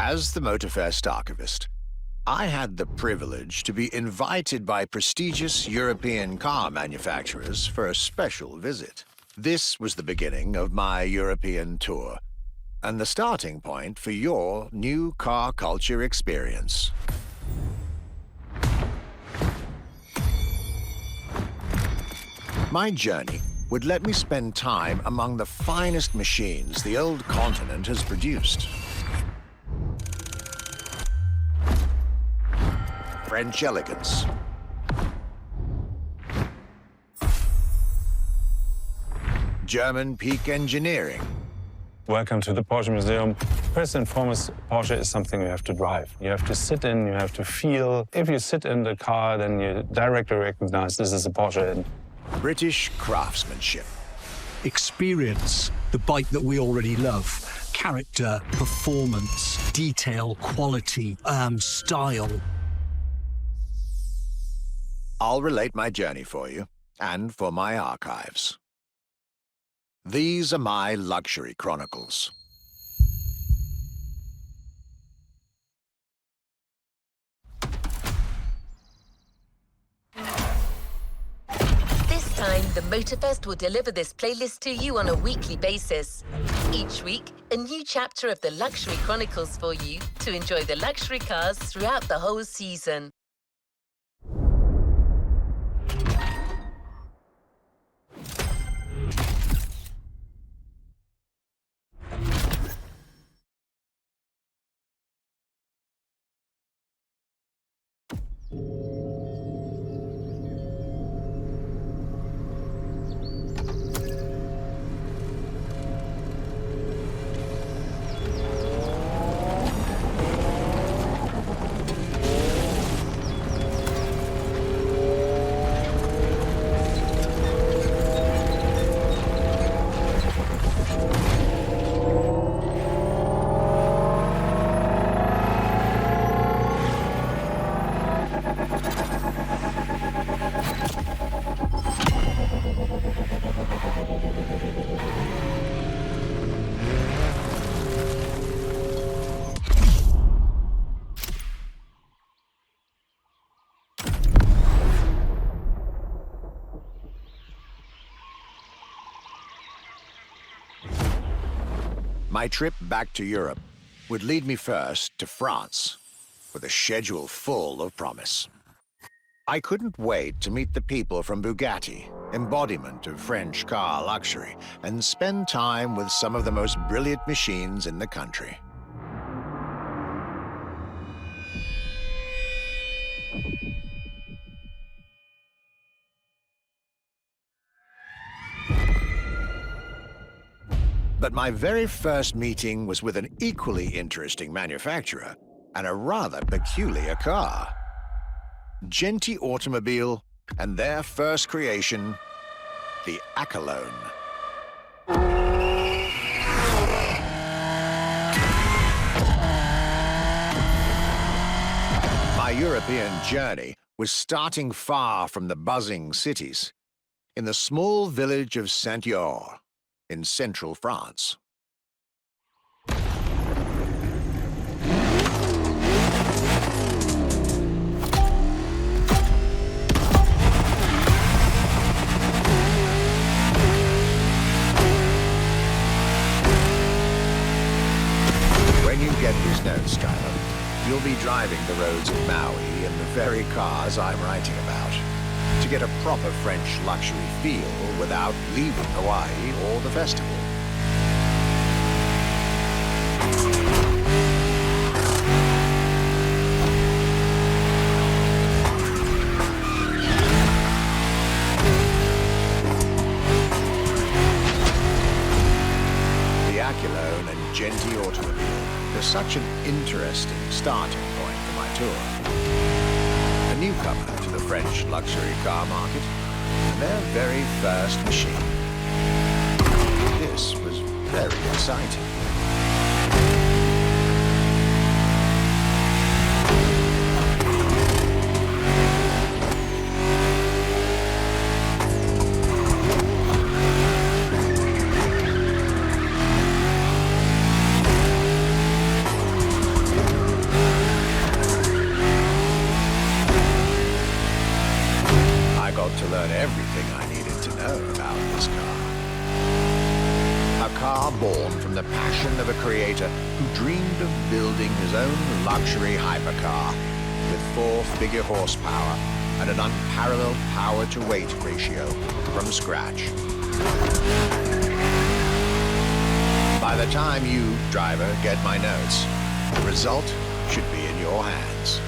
As the MotorFest archivist, I had the privilege to be invited by prestigious European car manufacturers for a special visit. This was the beginning of my European tour, and the starting point for your new car culture experience. My journey would let me spend time among the finest machines the old continent has produced. French elegance, German peak engineering. Welcome to the Porsche Museum. First and foremost, Porsche is something you have to drive. You have to sit in, you have to feel. If you sit in the car, then you directly recognize this is a Porsche. And British craftsmanship. Experience the bike that we already love. Character, performance, detail, quality, style. I'll relate my journey for you, and for my archives. These are my luxury chronicles. This time, the MotorFest will deliver this playlist to you on a weekly basis. Each week, a new chapter of the Luxury Chronicles for you to enjoy the luxury cars throughout the whole season. My trip back to Europe would lead me first to France, with a schedule full of promise. I couldn't wait to meet the people from Bugatti, embodiment of French car luxury, and spend time with some of the most brilliant machines in the country. But my very first meeting was with an equally interesting manufacturer and a rather peculiar car. GENTY Automobile and their first creation, the Akylone. My European journey was starting far from the buzzing cities, in the small village of Saint-Ouen, in central France. When you get this note, Skylar, you'll be driving the roads of Maui in the very cars I'm writing about, to get a proper French luxury feel without leaving Hawaii or the festival. The Akylone and GENTY Automobile is such an interesting starting point for my tour. A newcomer to the French luxury car market, and their very first machine. This was very exciting. learn everything I needed to know about this car. A car born from the passion of a creator who dreamed of building his own luxury hypercar with 4-figure horsepower and an unparalleled power-to-weight ratio from scratch. By the time you, driver, get my notes, the result should be in your hands.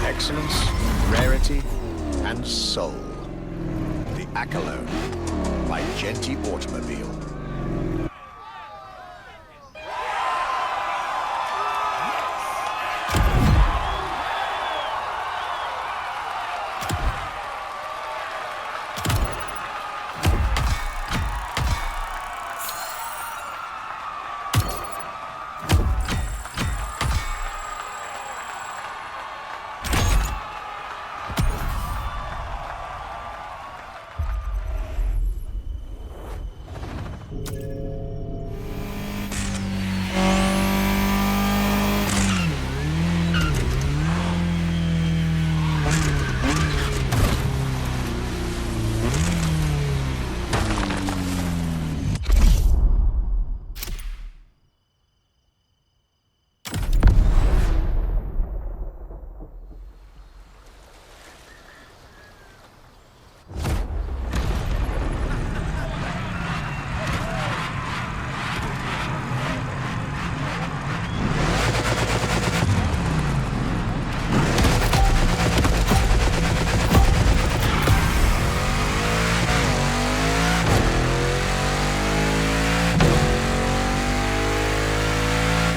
Excellence, rarity, and soul. The Akylone by GENTY Automobile.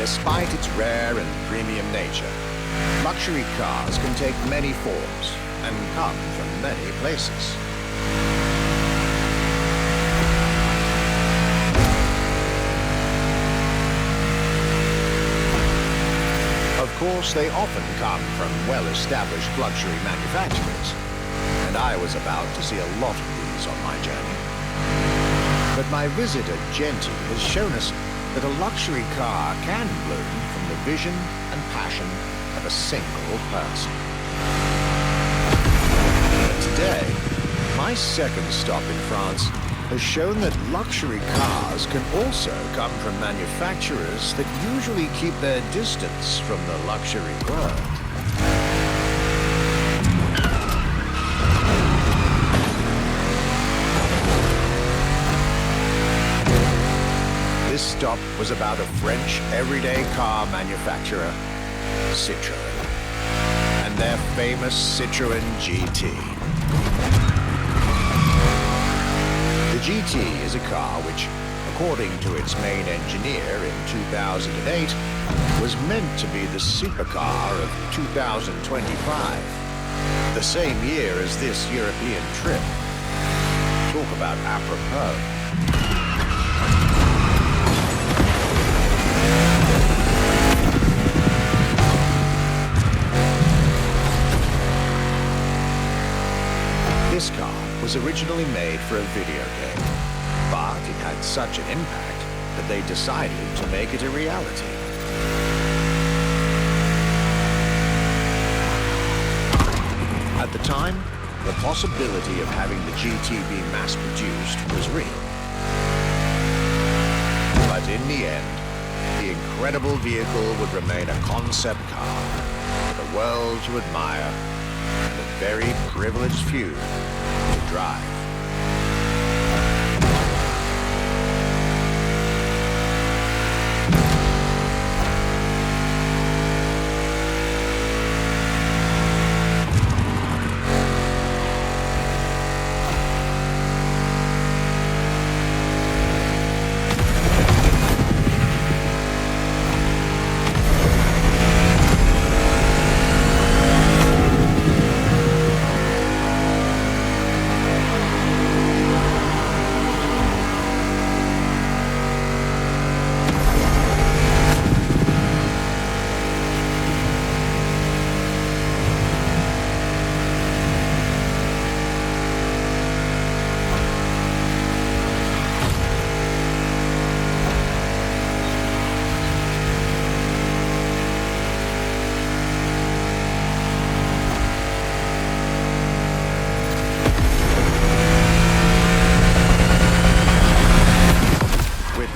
Despite its rare and premium nature, luxury cars can take many forms and come from many places. Of course, they often come from well-established luxury manufacturers, and I was about to see a lot of these on my journey. But my visit at GENTY has shown us that a luxury car can bloom from the vision and passion of a single person. But today, my second stop in France has shown that luxury cars can also come from manufacturers that usually keep their distance from the luxury world. This stop was about a French everyday car manufacturer, CITROEN. and their famous CITROEN GT. The GT is a car which, according to its main engineer in 2008, was meant to be the supercar of 2025, the same year as this European trip. Talk about apropos. This car was originally made for a video game, but it had such an impact that they decided to make it a reality. At the time, the possibility of having the GT be mass-produced was real. But in the end, the incredible vehicle would remain a concept car for the world to admire and a very privileged few to drive.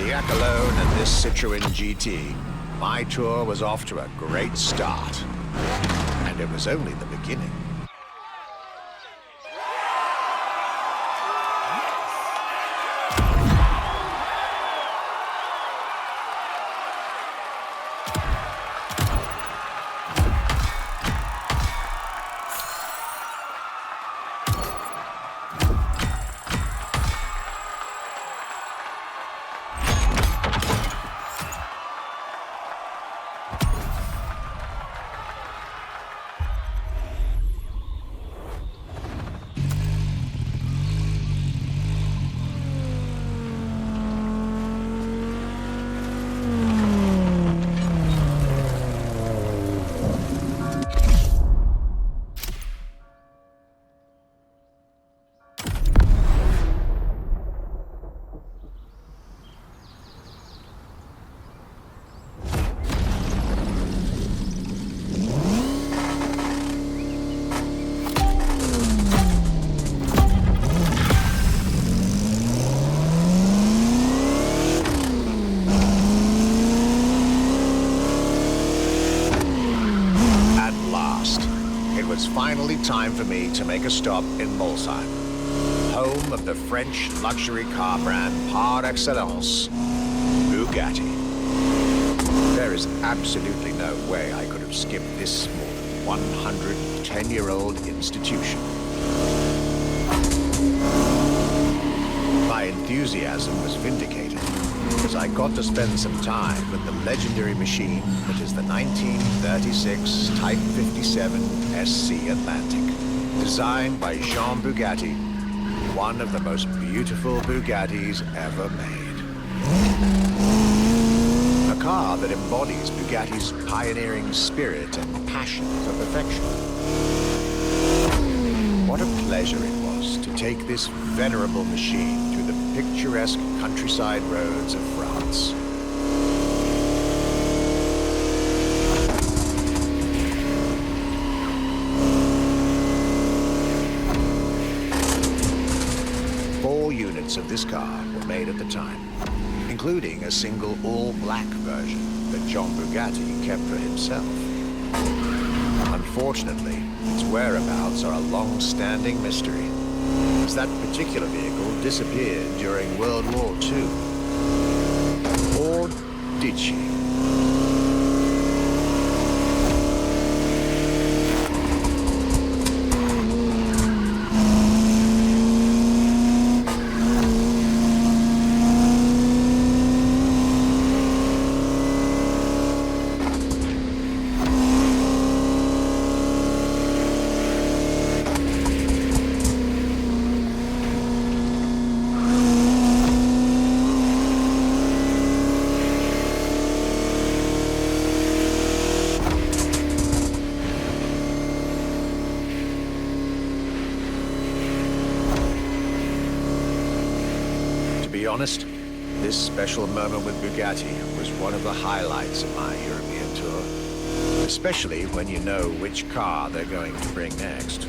Akylone and this CITROEN GT, my tour was off to a great start. And it was only the beginning. Finally time for me to make a stop in Molsheim, home of the French luxury car brand par excellence, Bugatti. There is absolutely no way I could have skipped this more than 110-year-old institution. My enthusiasm was vindicated, as I got to spend some time with the legendary machine that is the 1936 Type 57 SC Atlantic, designed by Jean Bugatti, one of the most beautiful Bugattis ever made. A car that embodies Bugatti's pioneering spirit and passion for perfection. What a pleasure it was to take this venerable machine through the picturesque countryside roads of France. Four units of this car were made at the time, including a single all-black version that Jean Bugatti kept for himself. Unfortunately, its whereabouts are a long-standing mystery, as that particular vehicle disappeared during World War II. Or did she? honest, this special moment with Bugatti was one of the highlights of my European tour. Especially when you know which car they're going to bring next.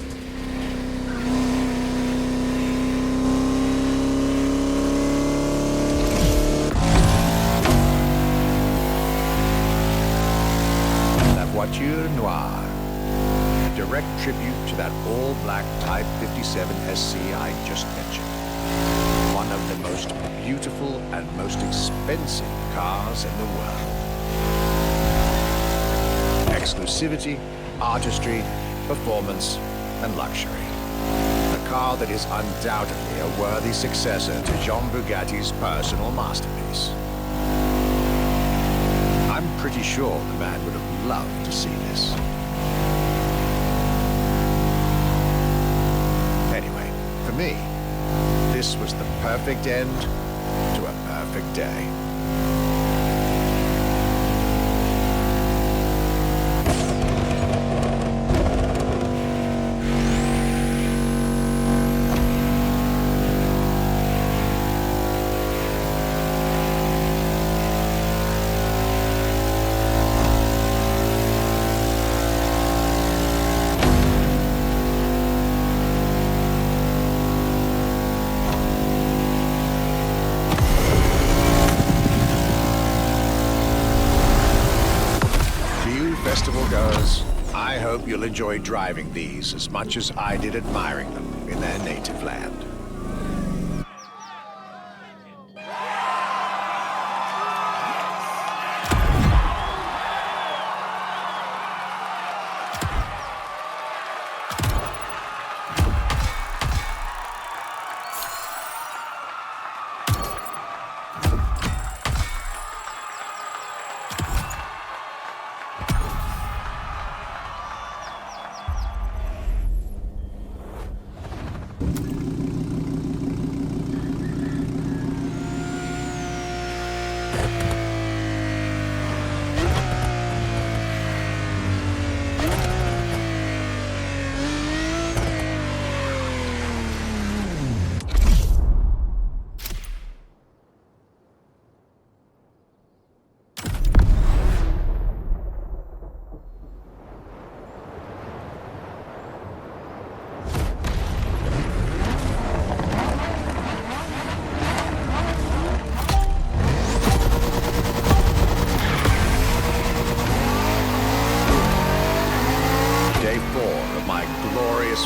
La Voiture Noire. A direct tribute to that all-black Type 57 SC I just mentioned. One of the most beautiful and most expensive cars in the world. Exclusivity, artistry, performance, and luxury. A car that is undoubtedly a worthy successor to Jean Bugatti's personal masterpiece. I'm pretty sure the man would have loved to see this. Anyway, for me, this was the perfect end to a perfect day. Festival goers, I hope you'll enjoy driving these as much as I did admiring them in their native land.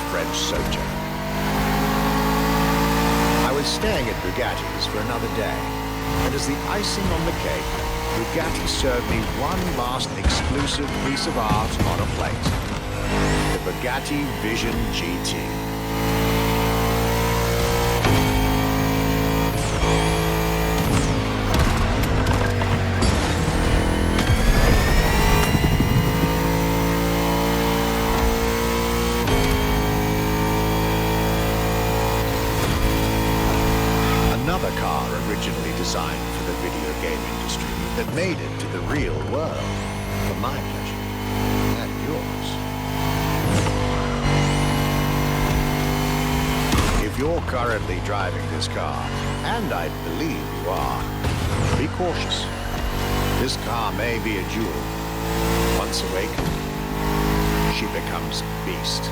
French sojourn. I was staying at Bugatti's for another day, and as the icing on the cake, Bugatti served me one last exclusive piece of art on a plate. The Bugatti Vision GT. Originally designed for the video game industry that made it to the real world for my pleasure and yours. If you're currently driving this car, and I believe you are, be cautious. This car may be a jewel. Once awakened, she becomes a beast.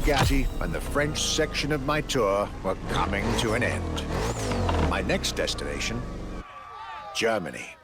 Bugatti and the French section of my tour were coming to an end. My next destination, Germany.